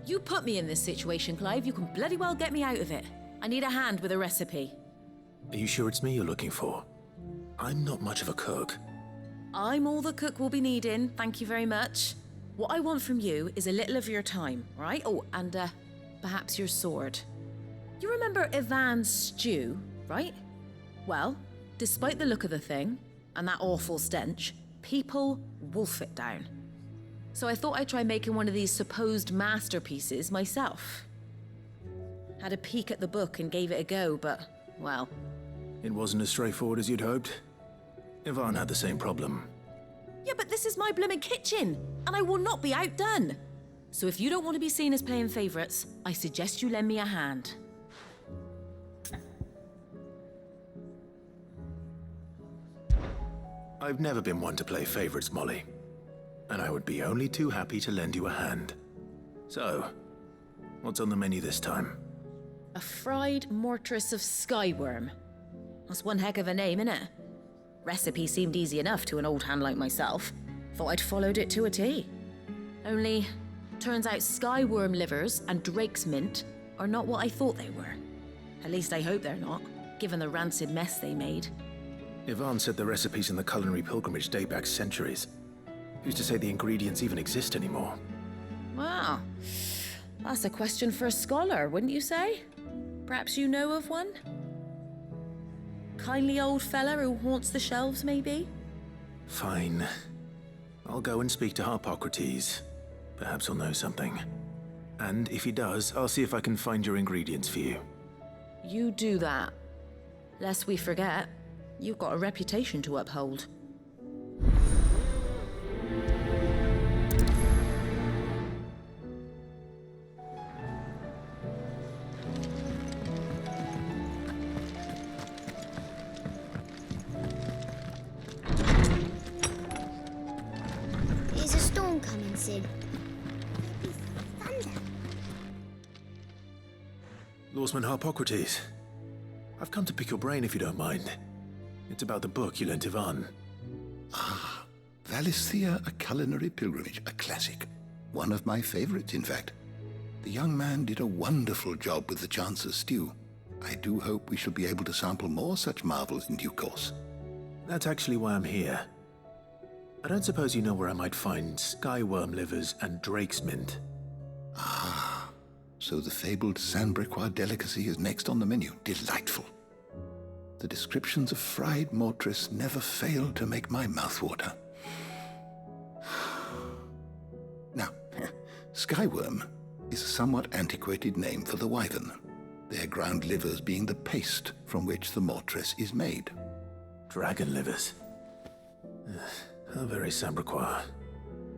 You put me in this situation, Clive. You can bloody well get me out of it. I need a hand with a recipe. Are you sure it's me you're looking for? I'm not much of a cook. I'm all the cook will be needing, thank you very much. What I want from you is a little of your time, right? Oh, and perhaps your sword. You remember Ivan's stew, right? Well, despite the look of the thing, and that awful stench, people wolf it down. So I thought I'd try making one of these supposed masterpieces myself. Had a peek at the book and gave it a go, but, well... It wasn't as straightforward as you'd hoped. Ivan had the same problem. Yeah, but this is my blooming kitchen, and I will not be outdone. So if you don't want to be seen as playing favourites, I suggest you lend me a hand. I've never been one to play favourites, Molly. And I would be only too happy to lend you a hand. So, what's on the menu this time? A fried mortress of skyworm. That's one heck of a name, innit? Recipe seemed easy enough to an old hand like myself. Thought I'd followed it to a T. Only, turns out skyworm livers and drake's mint are not what I thought they were. At least I hope they're not, given the rancid mess they made. Ivan said the recipes in the culinary pilgrimage date back centuries. Who's to say the ingredients even exist anymore? Wow. That's a question for a scholar, wouldn't you say? Perhaps you know of one? Kindly old fella who haunts the shelves, maybe? Fine. I'll go and speak to Harpocrates. Perhaps he'll know something. And if he does, I'll see if I can find your ingredients for you. You do that. Lest we forget, you've got a reputation to uphold. There's a storm coming, Sid. Maybe thunder. Lawsman Harpocrates. I've come to pick your brain if you don't mind. It's about the book you lent Ivan. Ah, Valisthea, A Culinary Pilgrimage, a classic. One of my favorites, in fact. The young man did a wonderful job with the Chance's stew. I do hope we shall be able to sample more such marvels in due course. That's actually why I'm here. I don't suppose you know where I might find skyworm livers and drake's mint. Ah, so the fabled Sandbrequois delicacy is next on the menu. Delightful. The descriptions of fried mortress never fail to make my mouth water. Now, skyworm is a somewhat antiquated name for the wyvern, their ground livers being the paste from which the mortress is made. Dragon livers. How very Sandbrequois.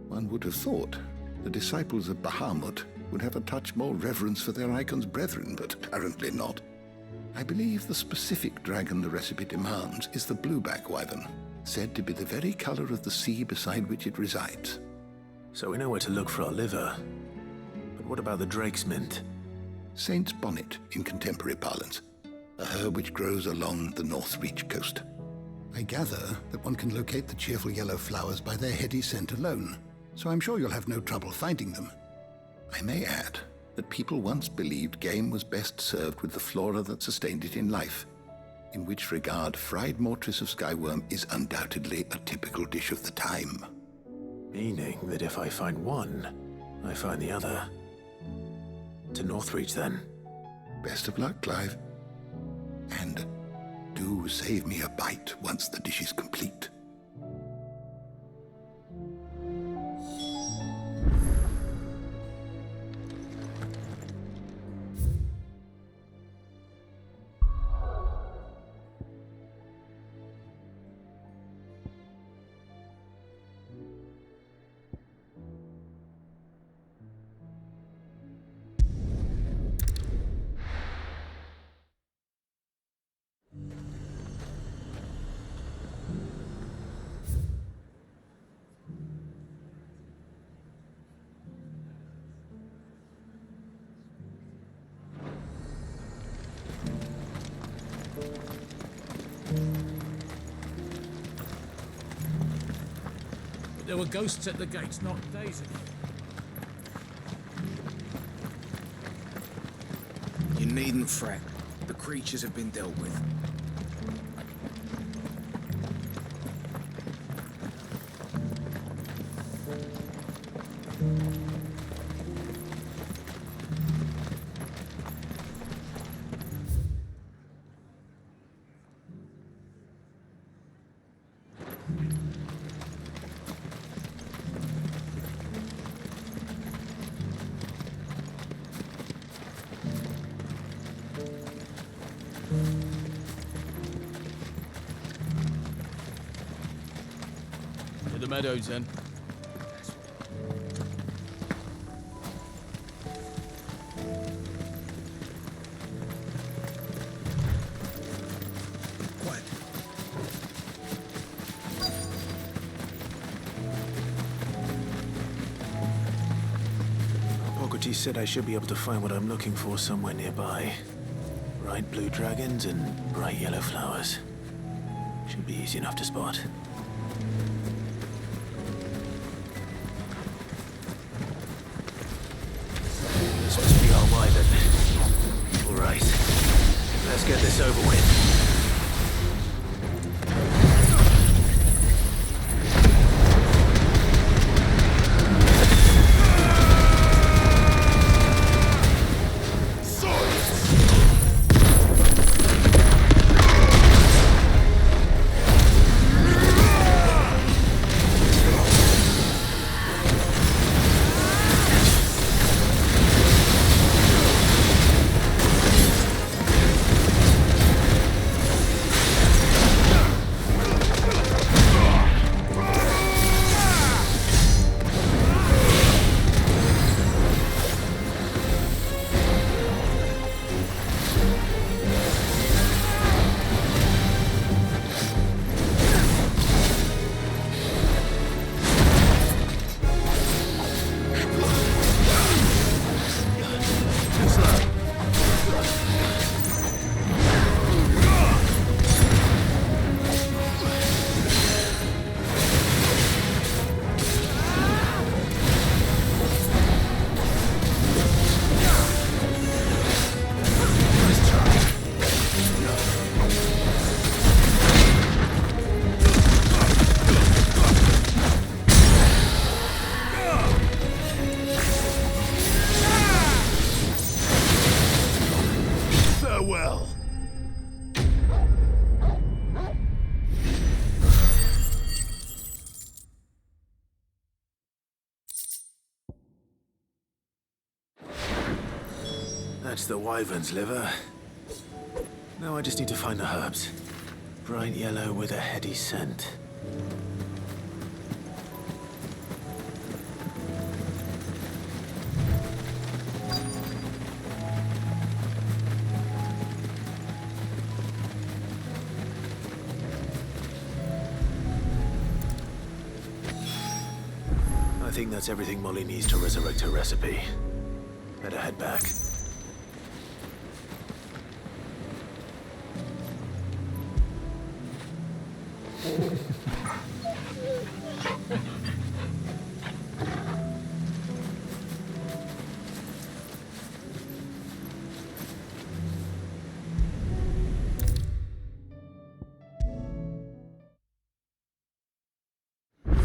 One would have thought the disciples of Bahamut would have a touch more reverence for their icon's brethren, but apparently not. I believe the specific dragon the recipe demands is the blueback wyvern, said to be the very color of the sea beside which it resides. So we know where to look for our liver. But what about the drake's mint? Saint's bonnet in contemporary parlance, a herb which grows along the North Reach coast. I gather that one can locate the cheerful yellow flowers by their heady scent alone, so I'm sure you'll have no trouble finding them. I may add that people once believed game was best served with the flora that sustained it in life, in which regard fried mortress of skyworm is undoubtedly a typical dish of the time. Meaning that if I find one, I find the other. To Northreach, then. Best of luck, Clive. And do save me a bite once the dish is complete. There were ghosts at the gates not days ago. needn't fret. The creatures have been dealt with. To the meadows, then. Quiet. Hippocrates said I should be able to find what I'm looking for somewhere nearby. Bright blue dragons and bright yellow flowers. Should be easy enough to spot. This must be our wyvern. All right, let's get this over with. That's the wyvern's liver. Now I just need to find the herbs. Bright yellow with a heady scent. I think that's everything Molly needs to resurrect her recipe. Better head back.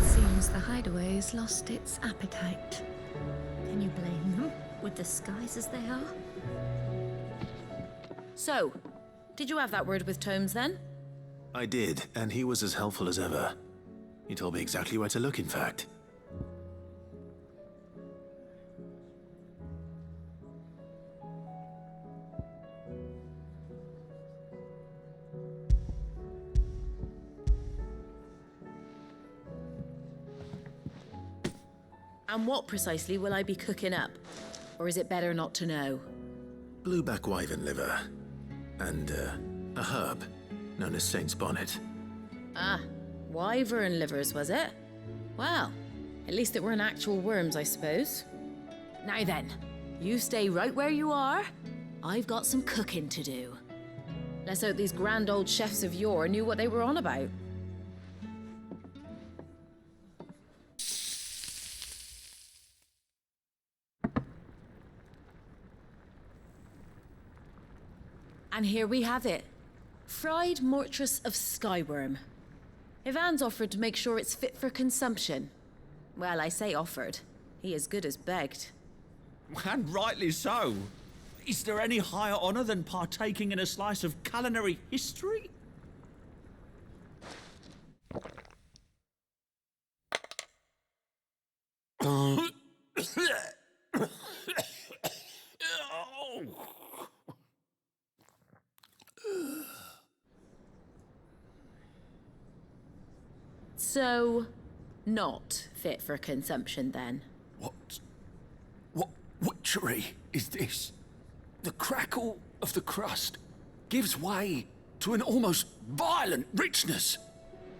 Seems the hideaway's lost its appetite. Can you blame them, with the skies as they are? So, did you have that word with Tomes then? I did, and he was as helpful as ever. He told me exactly where to look, in fact. And what precisely will I be cooking up? Or is it better not to know? Blueback wyvern liver. And, a herb known as Saint's Bonnet. Ah, wyvern livers, was it? Well, at least it weren't actual worms, I suppose. Now then, you stay right where you are. I've got some cooking to do. Let's hope these grand old chefs of yore knew what they were on about. And here we have it. Fried mortress of skyworm. Ivan's offered to make sure it's fit for consumption. Well, I say offered. He as good as begged. And rightly so. Is there any higher honor than partaking in a slice of culinary history? So, not fit for consumption then? What witchery is this? The crackle of the crust gives way to an almost violent richness.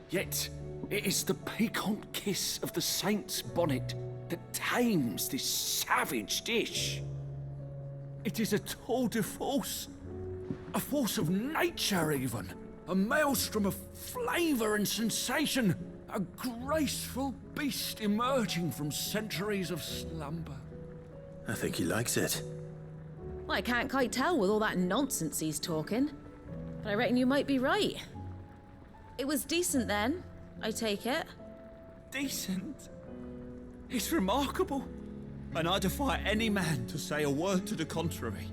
Yet, it is the piquant kiss of the saint's bonnet that tames this savage dish. It is a tour de force, a force of nature even, a maelstrom of flavour and sensation, a graceful beast emerging from centuries of slumber. I think he likes it. Well, I can't quite tell with all that nonsense he's talking. But I reckon you might be right. It was decent then, I take it. Decent? It's remarkable. And I defy any man to say a word to the contrary.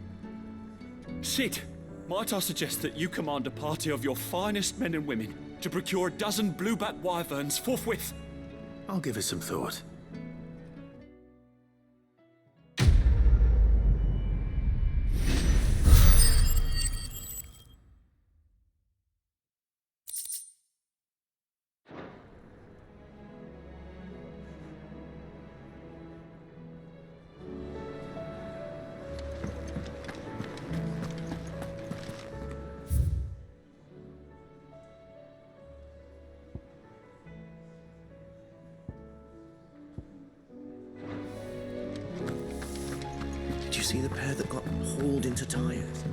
Sid, might I suggest that you command a party of your finest men and women to procure a dozen blueback wyverns forthwith? I'll give it some thought. Did you see the pair that got hauled into tires?